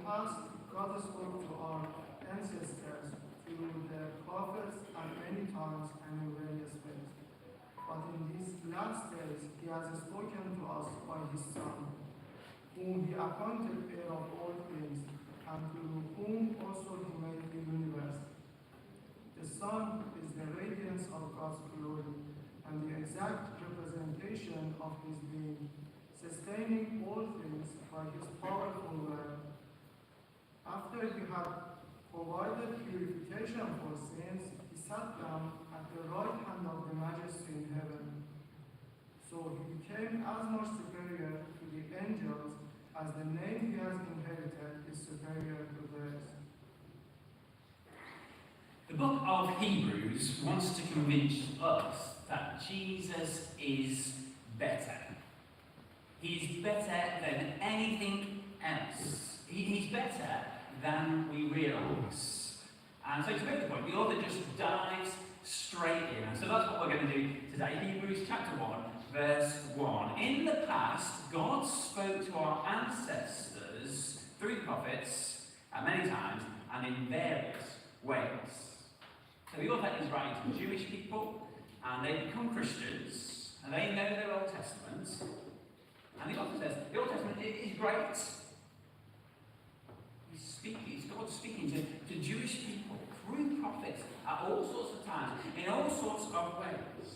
past, God spoke to our ancestors through the prophets at many times and in various ways. But in these last days, He has spoken to us by His Son, whom He appointed heir of all things, and through whom also He made the universe. The Son is the radiance of God's glory and the exact representation of His being, sustaining all things by His powerful word. After He had provided purification for sins, He sat down at the right hand of the Majesty in heaven. So He became as much superior to the angels as the name He has inherited is superior to theirs. The book of Hebrews wants to convince us that Jesus is better. He's better than anything else. He's better than we realise. And so to make the point, the author just dives straight in. And so that's what we're going to do today. Hebrews chapter 1, verse 1. In the past, God spoke to our ancestors through the prophets at many times and in various ways. So the author is writing to Jewish people, and they become Christians, and they know their Old Testament. And the author says, the Old Testament is great. It's God speaking to Jewish people through prophets at all sorts of times, in all sorts of ways.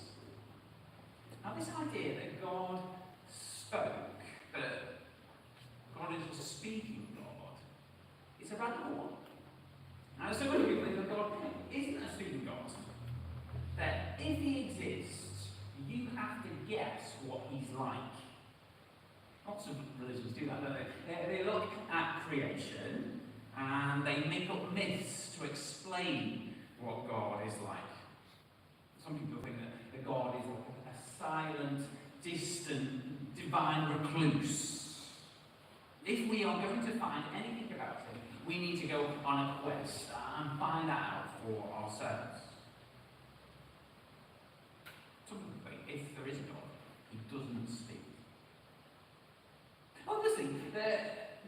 Now this idea that God spoke, that God is a speaking God, it's a radical one. Now so many people think that God isn't a speaking God. That if He exists, you have to guess what He's like. Lots of religions do that, don't they? They look at creation and they make up myths to explain what God is like. Some people think that God is like a silent, distant, divine recluse. If we are going to find anything about Him, we need to go on a quest and find out for ourselves. Some people think if there is a God, He doesn't speak. Obviously,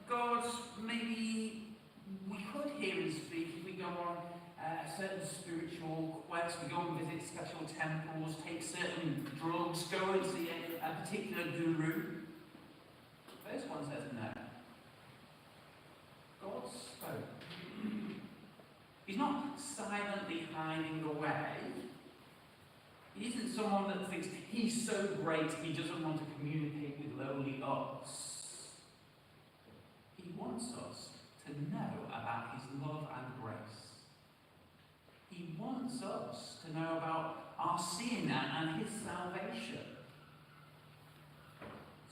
God, maybe we could hear Him speak if we go on a certain spiritual quest, we go and visit special temples, take certain drugs, go and see a particular guru. Verse 1 says no. God spoke. He's not silently hiding away. He isn't someone that thinks He's so great He doesn't want to communicate with lowly us. He wants us to know about His love and grace. He wants us to know about our sin and His salvation.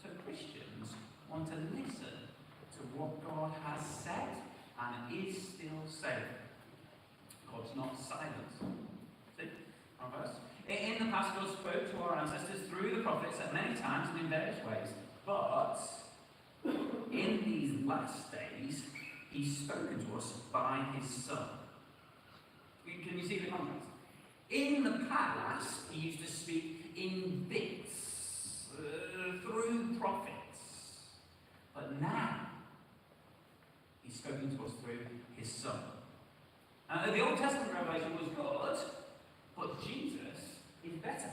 So Christians want to listen to what God has said and is still saying. God's not silent. See? Our verse. In the past, God spoke to our ancestors through the prophets at many times and in various ways. But in these last days, He's spoken to us by His Son. Can you see the contrast? In the past, He used to speak in bits, through prophets. But now, He's spoken to us through His Son. The Old Testament revelation was good, but Jesus is better.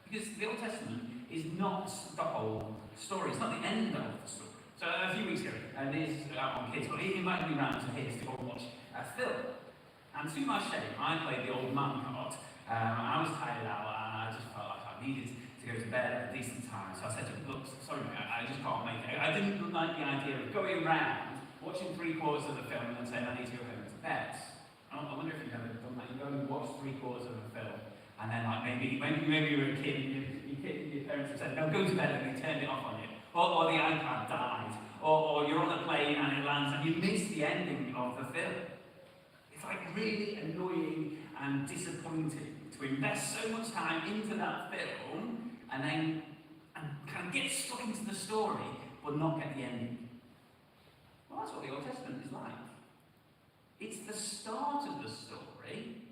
Because the Old Testament is not the whole story. It's not the end of the story. So a few weeks ago, Liz out on kids, but he invited me round to his to go and watch a film. And to my shame, I played the old man card. I was tired out and I just felt like I needed to go to bed at a decent time. So I said to him, look, sorry mate, I just can't make it. I didn't like the idea of going around, watching 3/4 of the film and then saying I need to go home to bed. I wonder if you've ever done that. You go and watch 3/4 of a film and then like maybe you were a kid and your parents have said, no, go to bed, and they turned it off on you. Or the iPad died. Or you're on a plane and it lands and you miss the ending of the film. It's like really annoying and disappointing to invest so much time into that film and then kind of get stuck into the story but not get the ending. Well, that's what the Old Testament is like. It's the start of the story,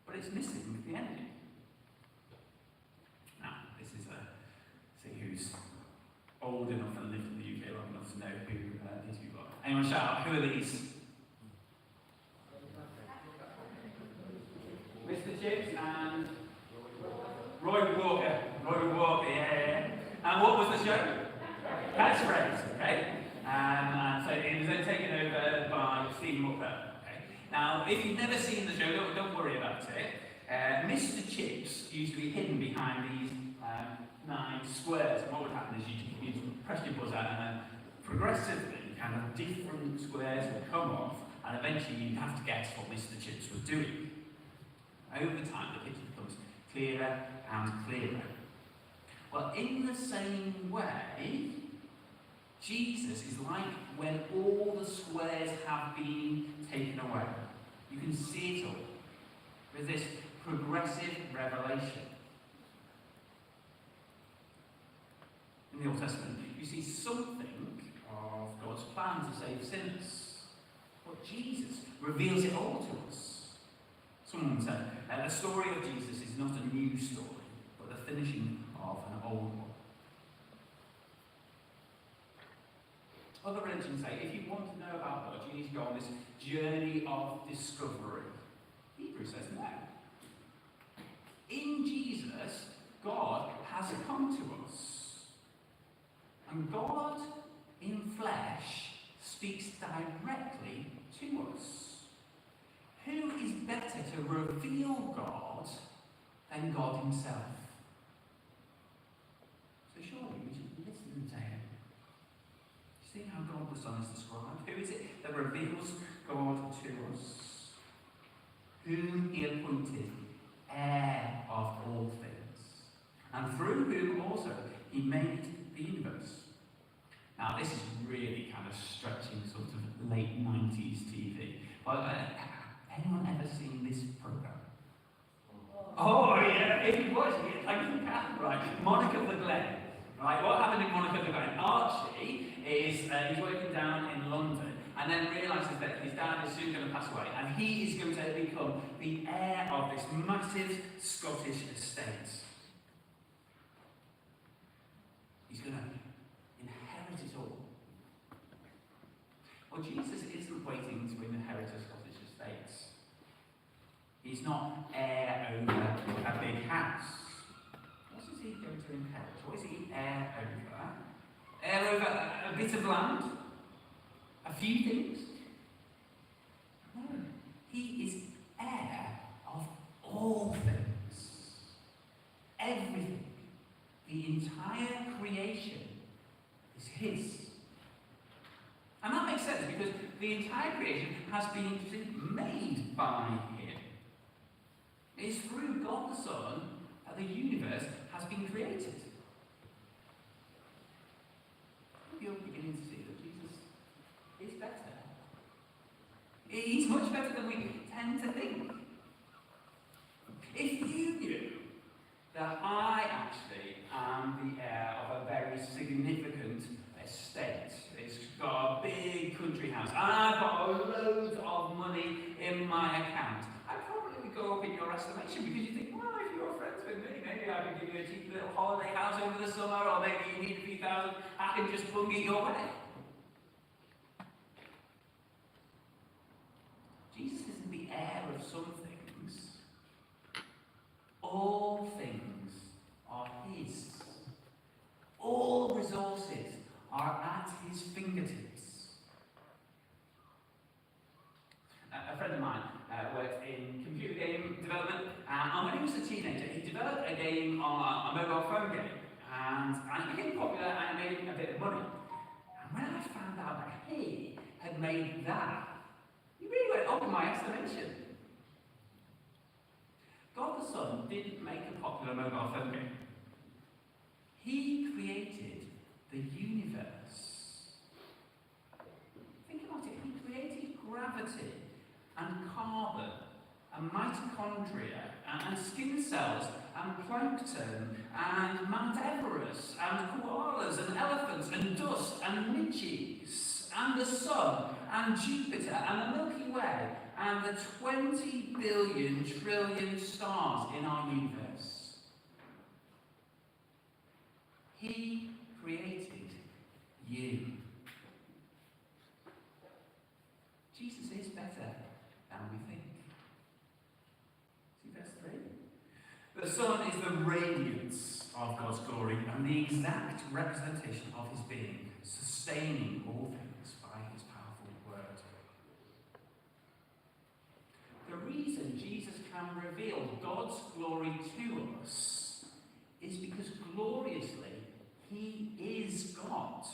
but it's missing the ending. Now, this is who's old enough and lived in the UK long enough to know who these people are. Anyone shout, who are these? Mr. Chips and Roy Walker. Roy Walker, yeah. And what was the show? Catchphrase, okay? And so it was then taken over by Stephen Walker. Okay? Now, if you've never seen the show, don't worry about it. Mr. Chips used to be hidden behind these 9 squares. And what would happen is you'd press your buzzer and then progressively kind of different squares would come off, and eventually you'd have to guess what Mr. Chips was doing. Over time, the picture becomes clearer and clearer. Well, in the same way, Jesus is like when all the squares have been taken away. You can see it all with this progressive revelation. In the Old Testament, you see something of God's plan to save sinners. But Jesus reveals it all to us. Someone said, the story of Jesus is not a new story, but the finishing of an old one. Other religions say, if you want to know about God, you need to go on this journey of discovery. Hebrews says no. In Jesus, God has come to us. And God, in flesh, speaks directly to us. Who is better to reveal God than God himself? So surely we should listen to him. See how God the Son is described? Who is it that reveals God to us? Whom he appointed heir of all things, and through whom also he made the universe. Now this is really kind of stretching sort of late 90s TV. But anyone ever seen this programme? Oh yeah, if you're watching it, like you can, right? Monica the Glen. Right, what happened in Monica the Glen? Archie is he's working down in London and then realises that his dad is soon going to pass away and he is going to become the heir of this massive Scottish estate. He's going to inherit it all. Well, Jesus isn't waiting to inherit a Scottish estate. He's not heir over a big house. What is he going to inherit? What is he heir over? Heir over a bit of land? A few things? No. He is heir of all things. Everything. The entire creation is his. And that makes sense because the entire creation has been made by him. It is through God the Son that the universe has been created. You're beginning to see that Jesus is better. He's much better than we tend to think. If you knew that I actually am the heir of a very significant estate, it's got a big country house, and I've got loads of money in my account, I'd probably go up in your estimation because you think, well, if you're friends with me, maybe I can give you a cheap little holiday house over the summer, or maybe you need a few thousand, I can just bung it your way. Jesus isn't the heir of some things. All things are his. All resources are at his fingertips. A friend of mine worked in computer game development, and when he was a teenager, he developed a game on a mobile phone game, and it became popular and made him a bit of money. And when I found out that he had made that, he really went up in my estimation. God the Son didn't make a popular mobile phone game. He created the universe. Think about it. He created gravity and carbon and mitochondria and skin cells and plankton and Mount Everest and koalas and elephants and dust and midges and the sun and Jupiter and the Milky Way and the 20 billion trillion stars in our universe. He created you. and the exact representation of his being, sustaining all things by his powerful word. The reason Jesus can reveal God's glory to us is because gloriously he is God.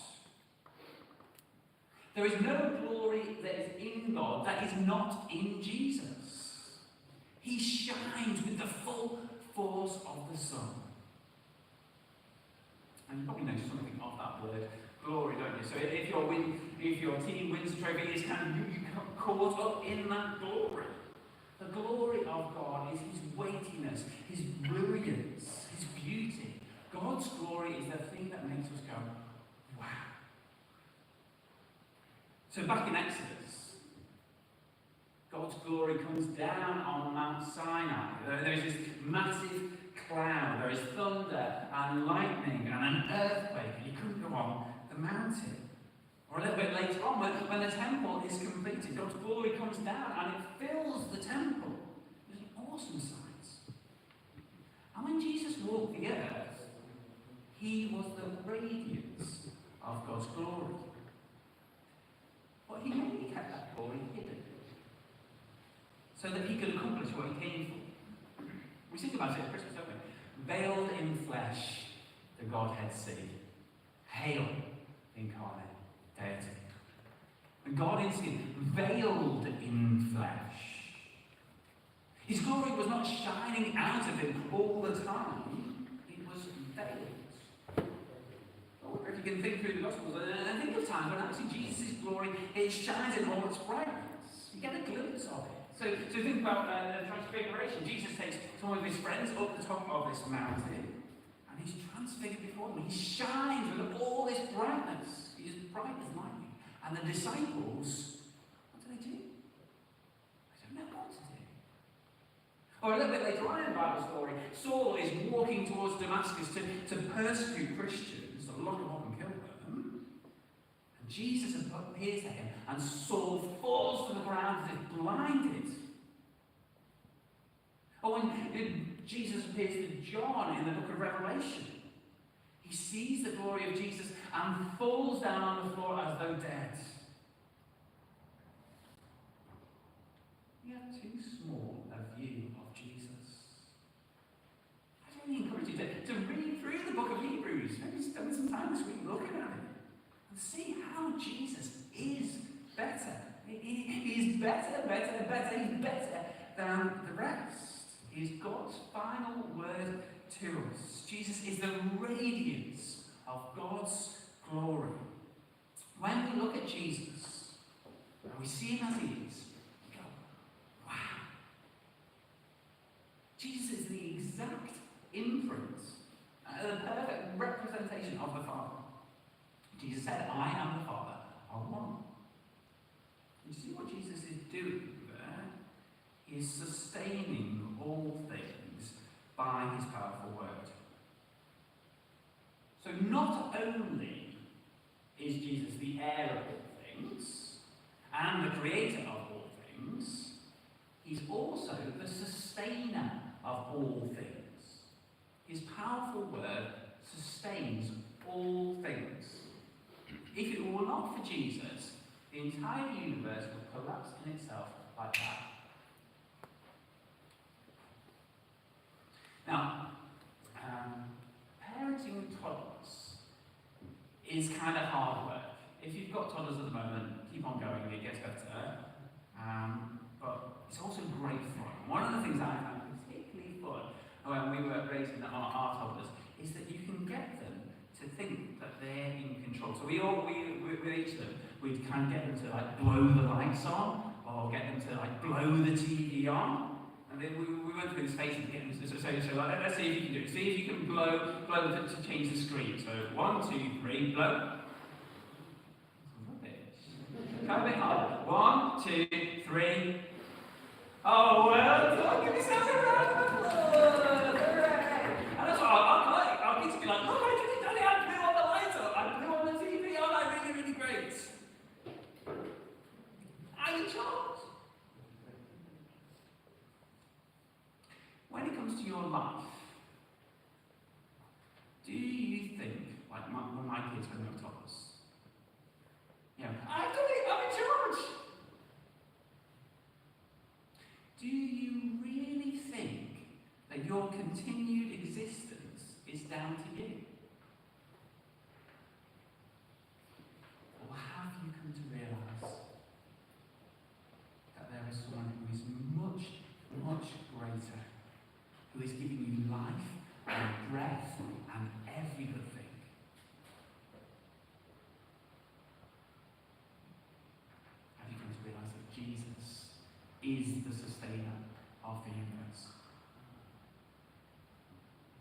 There is no glory that is in God that is not in Jesus. He shines with the full force of the sun. And you probably know something of that word, glory, don't you? So if your team wins a trophy, it's kind of you caught up in that glory. The glory of God is his weightiness, his brilliance, his beauty. God's glory is the thing that makes us go, wow. So back in Exodus, God's glory comes down on Mount Sinai. There is this massive cloud, there is thunder and lightning and an earthquake, and you couldn't go on the mountain. Or a little bit later on, when the temple is completed, God's glory comes down and it fills the temple. It's an awesome sight. And when Jesus walked the earth, he was the radiance of God's glory. But he only kept that glory hidden, so that he could accomplish what he came for. We think about it at Christmas, don't we? Veiled in flesh, the Godhead see. Hail, incarnate deity. And God is veiled in flesh. His glory was not shining out of him all the time. It was veiled. I wonder if you can think through the Gospels and think of times when actually Jesus' glory, it shines in all its brightness. You get a glimpse of it. So think about the Transfiguration. Jesus takes some of his friends up the top of this mountain, and he's transfigured before them. He shines with all this brightness. He is bright as lightning. And the disciples, what do? They don't know what to do. Or a little bit later on in the Bible story, Saul is walking towards Damascus to persecute Christians, to lock them up and kill them. And Jesus appears to him, and Saul falls to the ground as if blinded. Or when Jesus appears to John in the book of Revelation, he sees the glory of Jesus and falls down on the floor as though dead. We have too small a view of Jesus. I really encourage you to read through the book of Hebrews. Maybe spend some time this week looking at it and see how Jesus is better. He is better. He's better than the rest. He is God's final word to us. Jesus is the radiance of God's glory. When we look at Jesus and we see him as he is, we go, wow. Jesus is the exact imprint, the perfect representation of the Father. Jesus said, I and the Father are one. You see what Jesus is doing there? He is sustaining all things by his powerful word. So not only is Jesus the heir of all things and the creator of all things, he's also the sustainer of all things. His powerful word sustains all things. If it were not for Jesus, the entire universe would collapse in itself like that. Now, parenting toddlers is kind of hard work. If you've got toddlers at the moment, keep on going, it gets better. But it's also great fun. One of the things I found particularly fun when we were raising our toddlers is that you can get them to think that they're in control. So we with each of them, we'd kind of get them to like blow the lights on, or get them to like blow the TV on. And then we went through this phase of getting so like, let's see if you can do it. See if you can blow to change the screen. So 1, 2, 3, blow. Kind of a bit hard. 1, 2, 3. Oh well, give yourself a round of applause. And that's what our kids be like, look, I did it, Daddy, I blew all the lights up, I blew on the TV on, like really, really great. I'm in charge. When it comes to your life, do you my kids when they were toddlers. You know, I've done it, I'm in charge. Do you really think that your continued existence is down to you? Or have you come to realise that there is someone who is much, much greater, who is giving you life and breath and every good thing? Have you come to realise that Jesus is the sustainer of the universe?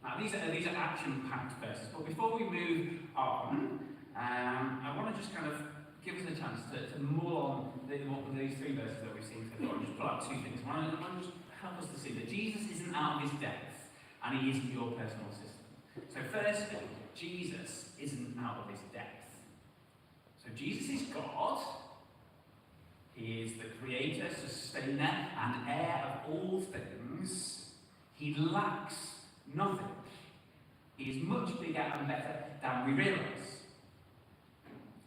Now, these are action-packed verses, but before we move on, I want to just kind of give us a chance to mull on these three verses that we've seen so far and just pull out two things. I want to just help us to see that Jesus isn't out of his depth and he isn't your personal assistant. So firstly, Jesus isn't out of his depth. So Jesus is God. He is the creator, sustainer, and heir of all things. He lacks nothing. He is much bigger and better than we realise.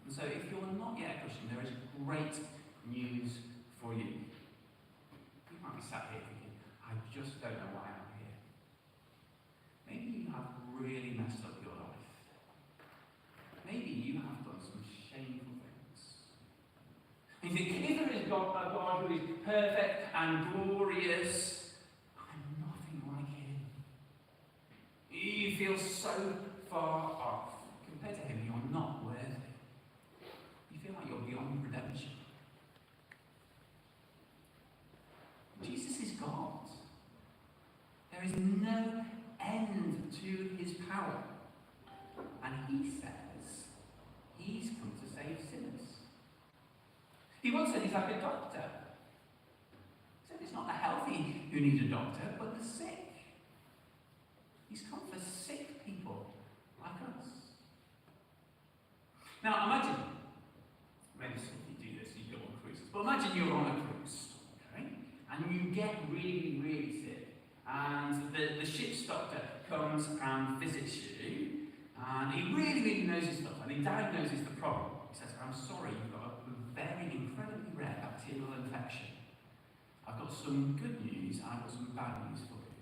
And so if you're not yet a Christian, there is great news for you. You might be sat here thinking, I just don't know why I'm here. Maybe you have really messed up your life. Maybe you have done some shameful things. You think, if there is a God who is perfect and glorious, I'm nothing like him. You feel so far off. Compared to him, you're not worthy. You feel like you're beyond redemption. Jesus is God. There is no end to his power. And he says he's come to save sinners. He once said he's like a doctor. He said it's not the healthy who need a doctor, but the sick. He's come for sick people like us. Now imagine, maybe some of you do this, you go on cruises, but imagine you're on a cruise, okay? And you get really, really sick. And the ship's doctor comes and visits you, and he really, really knows his stuff, and he diagnoses the problem. He says, I'm sorry, you've got a very incredibly rare bacterial infection. I've got some good news, and I've got some bad news for you.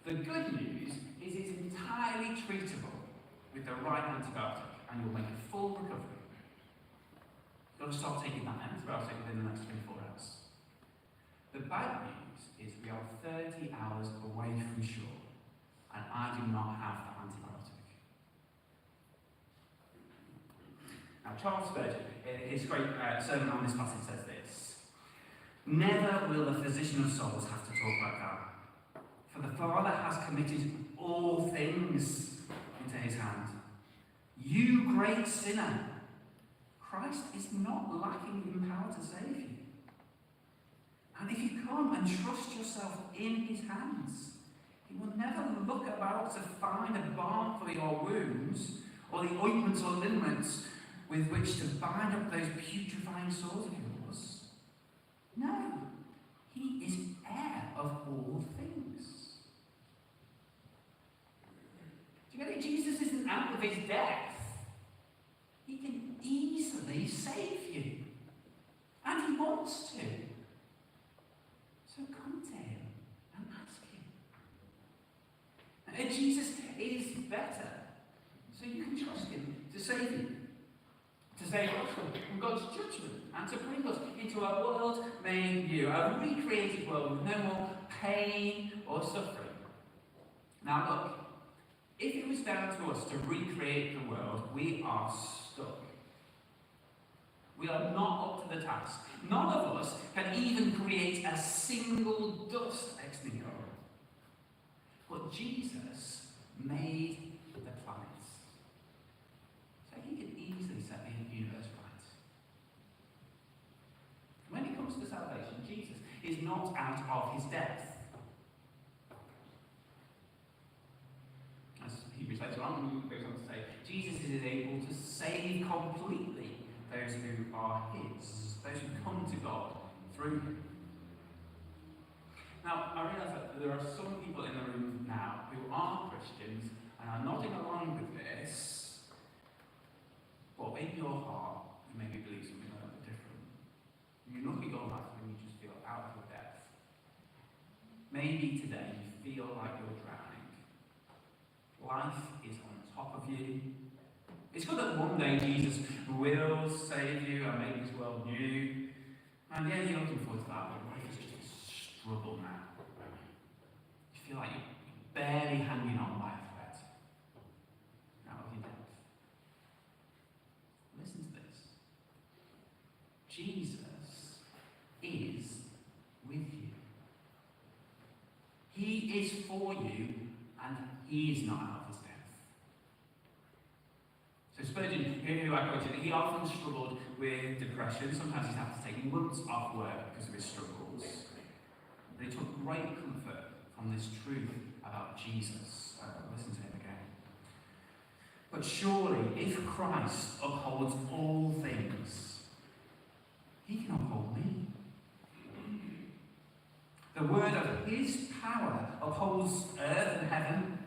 The good news is it's entirely treatable with the right antibiotic, and you'll make a full recovery. You've got to start taking that antibiotic within the next 24 hours. The bad news is we are 30 hours away from shore, and I do not have the antibiotic. Now, Charles Spurgeon, in his great sermon on this passage, says this: never will the physician of souls have to talk like that. For the Father has committed all things into his hand. You great sinner, Christ is not lacking in power to save you. And if you come and trust yourself in his hands, he will never look about to find a balm for your wounds, or the ointments or liniments with which to bind up those putrefying sores of yours. No, he is heir of all things. Do you get it? Jesus isn't out of his depth. He can easily save you. And he wants to. So come to him and ask him. And Jesus is better. So you can trust him to save you. To save us from God's judgment. And to bring us into a world made new. A recreated world with no more pain or suffering. Now look. If it was down to us to recreate the world, we are stuck. We are not up to the task. None of us can even create a single dust ex nihilo. But Jesus made the planets. So he can easily set the universe right. When it comes to salvation, Jesus is not out of his depth. Hebrews later on goes on to say, Jesus is able to save completely those who are his, those who come to God through him. Now, I realise that there are some people in the room now who are Christians and are nodding along with this, in your heart, you maybe believe something a little bit different. You look at your life and you just feel out of your depth. Maybe today you feel like you're drowning. Life is on top of you. It's good that one day Jesus will save you and make this world new. And yeah, you're looking forward to that, but life is just a struggle now. You feel like you're barely hanging on by a thread. Out of your depth. Listen to this. Jesus is with you. He is for you, and he is not out of his depth. So Spurgeon, who I quoted, he often struggled with depression. Sometimes he'd have to take months off work because of his struggles. But he took great comfort from this truth about Jesus. Listen to him again. But surely, if Christ upholds all things, he can uphold me. The word of his power upholds earth and heaven.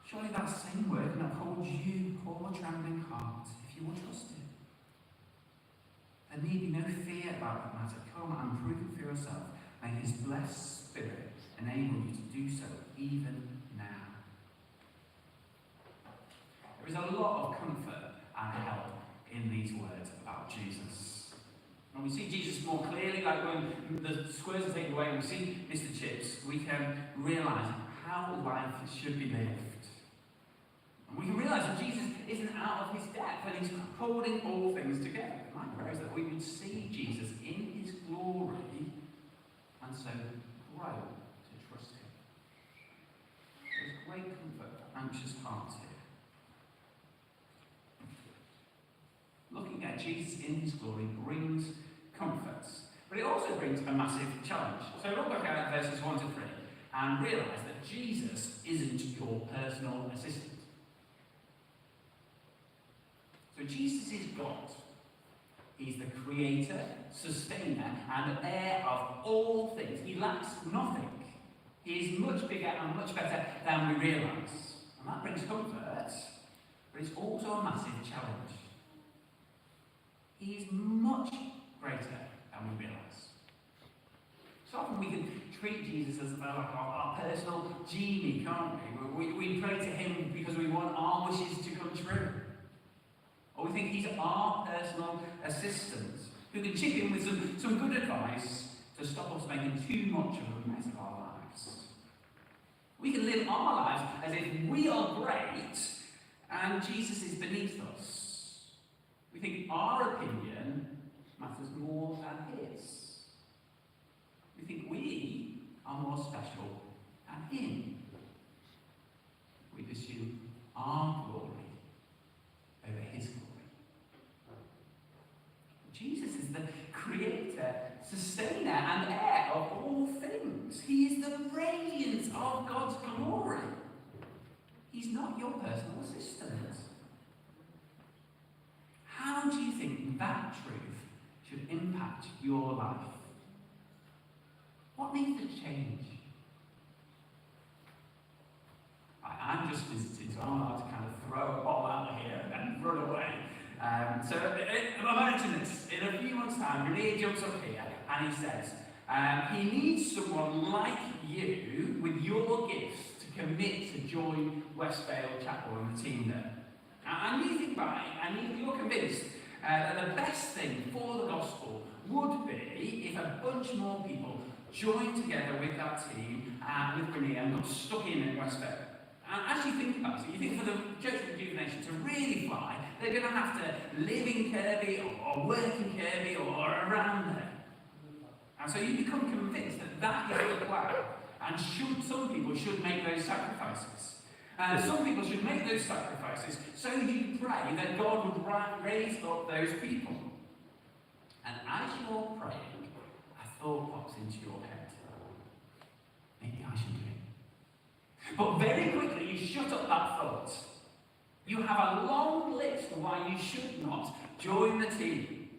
Surely that same word can uphold you, poor trembling heart, if you will trust him. There need be no fear about that matter. Come and prove it for yourself. May his blessed Spirit enable you to do so even now. There is a lot of comfort and help in these words about Jesus. When we see Jesus more clearly, like when the squares are taken away and we see Mr. Chips, we can realise how life should be lived. And we can realise that Jesus isn't out of his depth and he's holding all things together. My prayer is that we would see Jesus in his glory and so grow to trust him. There's great comfort for anxious hearts here. Looking at Jesus in his glory brings comforts, but it also brings a massive challenge. So look back at verses 1 to 3 and realise that Jesus isn't your personal assistant. So Jesus is God. He's the creator, sustainer, and heir of all things. He lacks nothing. He is much bigger and much better than we realise. And that brings comfort, but it's also a massive challenge. He is much greater than we realise. So often we can treat Jesus as like our personal genie, can't we? We pray to him because we want our wishes to come true. Or we think he's our personal assistant who can chip in with some good advice to stop us making too much of a mess of our lives. We can live our lives as if we are great and Jesus is beneath us. We think our opinion matters more than his. We think we are more special than him. We pursue our glory over his glory. Jesus is the creator, sustainer, and heir of all things. He is the radiance of God's glory. He's not your personal assistant. How do you think that truth should impact your life? What needs to change? I'm just visiting, so I'm allowed to kind of throw a ball out here and run away. So imagine this. In a few months' time, Renee jumps up here and he says, he needs someone like you with your gifts to commit to join Westvale Chapel and the team there. And you think about it, and you're convinced that the best thing for the gospel would be if a bunch more people joined together with that team, with Renee, and got stuck in Westvale. And as you think about it, you think for the Church of Rejuvenation to really fly, they're going to have to live in Kirby or work in Kirby or around there. And so you become convinced that that is the plan. And some people should make those sacrifices. Some people should make those sacrifices, so you pray that God would raise up those people. And as you're praying, a thought pops into your head. Maybe I should do it. But very quickly you shut up that thought. You have a long list of why you should not join the team.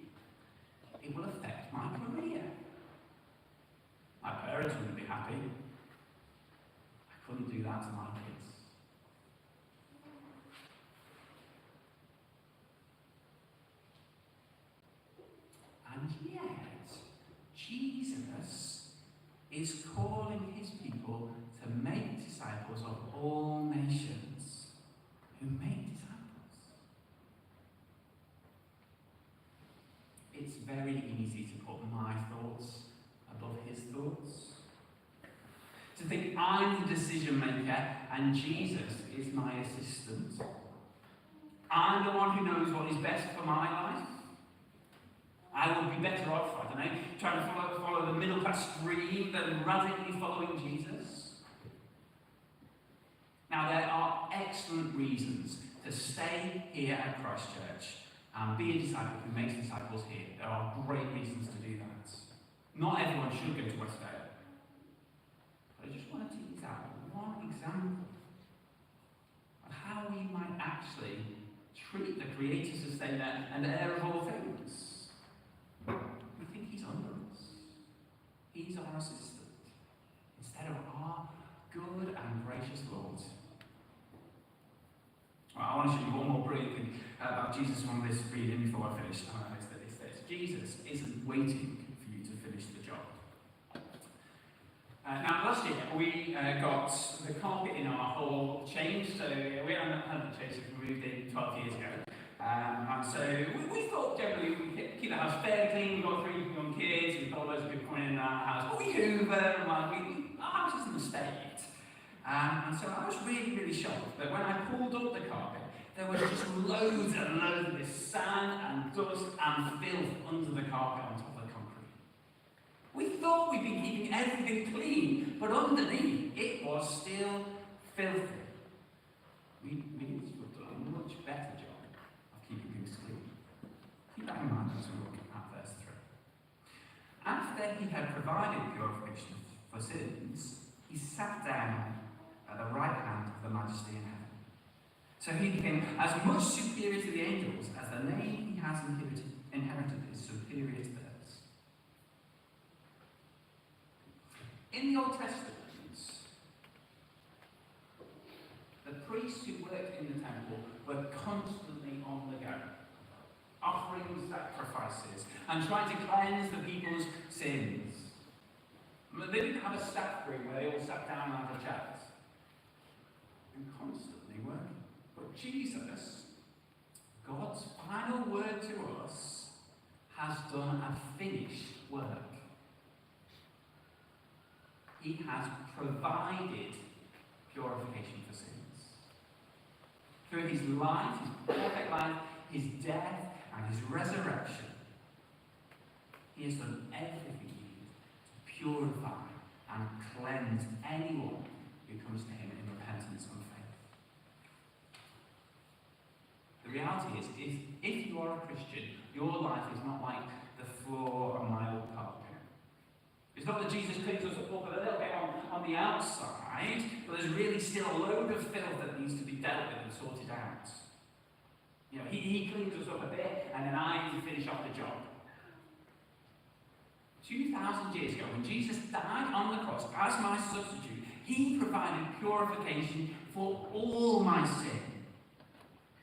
It will affect my career. My parents wouldn't be happy. I couldn't do that to my kids. And yet, Jesus is calling his people to make disciples of all nations who make disciples. It's very easy to put my thoughts above his thoughts. To think I'm the decision maker and Jesus is my assistant. I'm the one who knows what is best for my life. I would be better off, I don't know, trying to follow the middle class stream than radically following Jesus. Now, there are excellent reasons to stay here at Christ Church and be a disciple who makes disciples here. There are great reasons to do that. Not everyone should go to Westdale. But I just want to tease out one example of how we might actually treat the creator, sustainer, and heir of all things. We think he's under us. He's our assistant, instead of our good and gracious Lord. Well, I want to show you one more brilliant thing about Jesus from this reading before I finish. It's this. Jesus isn't waiting for you to finish the job. Now, last year we got the carpet in our hall changed, so we hadn't had the change since we moved in 12 years ago. And so we thought generally we could keep the house fairly clean. We've got 3 young kids, we've got loads of people coming in our house, but we hoover, and our house isn't a state. And so I was really, really shocked that when I pulled up the carpet, there was just loads and loads of this sand and dust and filth under the carpet on top of the concrete. We thought we'd been keeping everything clean, but underneath it was still filthy. We need to have done a much better job of keeping things clean. Keep that in mind as we look at verse 3. After he had provided purification for sins, he sat down at the right hand of the Majesty in heaven. So he became as much superior to the angels as the name he has inherited is superior to theirs. In the Old Testament, the priests who worked in the temple were constantly on the go, offering sacrifices and trying to cleanse the people's sins. They didn't have a staff room where they all sat down and had a chat. And constantly working. But Jesus, God's final word to us, has done a finished work. He has provided purification for sins. Through his life, his perfect life, his death, and his resurrection, he has done everything he needed to purify and cleanse anyone who comes to him in repentance and faith. The reality is, if you are a Christian, your life is not like the floor of my old carpet. It's not that Jesus cleans us up a little bit on the outside, but there's really still a load of filth that needs to be dealt with and sorted out. You know, he cleans us up a bit, and then I need to finish off the job. 2,000 years ago, when Jesus died on the cross as my substitute, he provided purification for all my sin.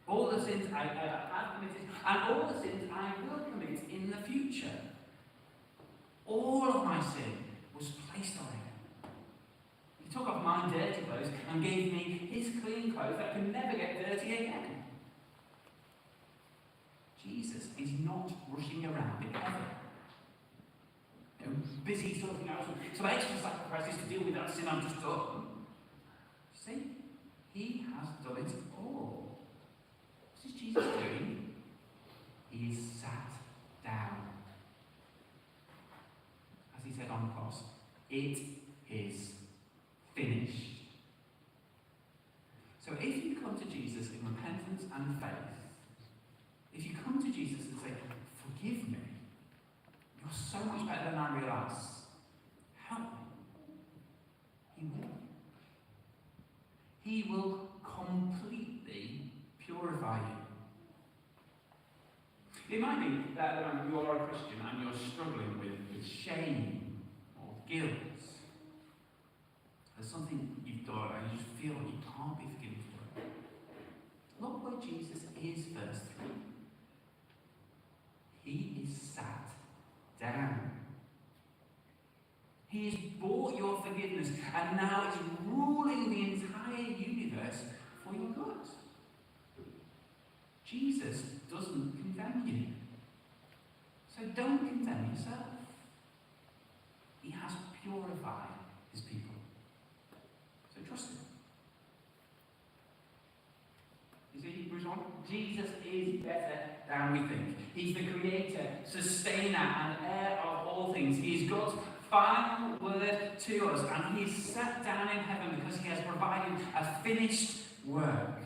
All the sins I have committed, and all the sins I will commit in the future. All of my sin was placed on him. He took off my dirty clothes and gave me his clean clothes that can never get dirty again. Jesus is not rushing around in heaven, busy sorting out some extra sacrifices to deal with that sin I've just done. See, he has done it all. What is Jesus doing? He is sat down. As he said on the cross, it is finished. So if you come to Jesus in repentance and faith, if you come to Jesus and say, forgive me, you're so much better than I realise, help me, he will. He will completely purify you. It might be that you are a Christian and you're struggling with shame or guilt. There's something you've done and you just feel like you can't be forgiven for it. Look where Jesus is, verse 3. He is sat down. He has bought your forgiveness and now is ruling the entire universe for your good. Jesus doesn't condemn you. So don't condemn yourself. He has purified his people. So trust him. You see, Hebrews 1? Jesus is better than we think. He's the creator, sustainer, and heir of all things. He is God's final word to us, and he is sat down in heaven because he has provided a finished work.